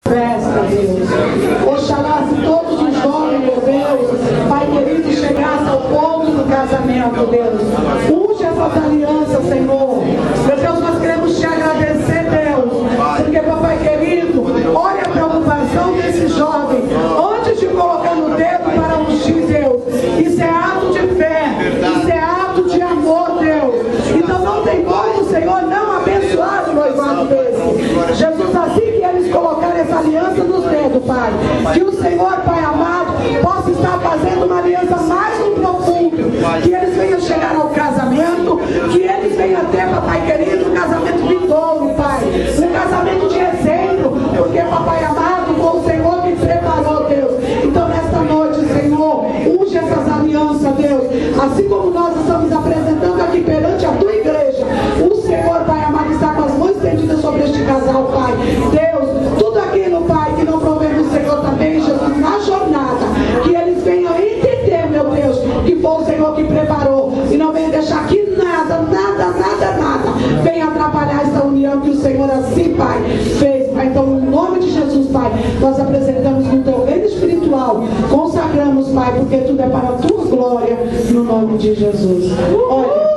festa, Deus. Oxalá se todos os jovens, meu Deus, Pai querido, chegasse ao ponto do casamento, Deus. Unge essas alianças, Senhor. Meu Deus, nós queremos te agradecer, Deus, porque, papai querido, olha a preocupação desse jovem, antes de colocar no dedo para ungir, Deus. Isso é ato de fé, isso é ato de amor, Deus. Então não tem como, Senhor, não abençoar o noivado desse. Jesus, assim que eles colocarem essa aliança nos dedos, Pai, que o Senhor, Pai amado, possa estar fazendo uma aliança mais no profundo, que eles venham chegar ao casamento, que eles venham ter, papai querido, um casamento vindouro, Pai, um casamento de exemplo, porque, papai amado, foi o Senhor que preparou, Deus. Então nesta noite, Senhor, unge essas alianças, Deus, assim como nós estamos apresentando aqui perante a tua igreja, o Senhor, Pai amado, está com as mãos estendidas sobre este casal, Pai. Deus, tudo aquilo, Pai, que não provém do Senhor também, Jesus, na jornada, que eles venham entender, meu Deus, que foi o Senhor que preparou, e não venha deixar que nada venha atrapalhar essa união que o Senhor assim, Pai, fez, Pai. Então, no nome de Jesus, Pai, nós apresentamos no teu reino espiritual, consagramos, Pai, porque tudo é para a tua glória, no nome de Jesus. Olha,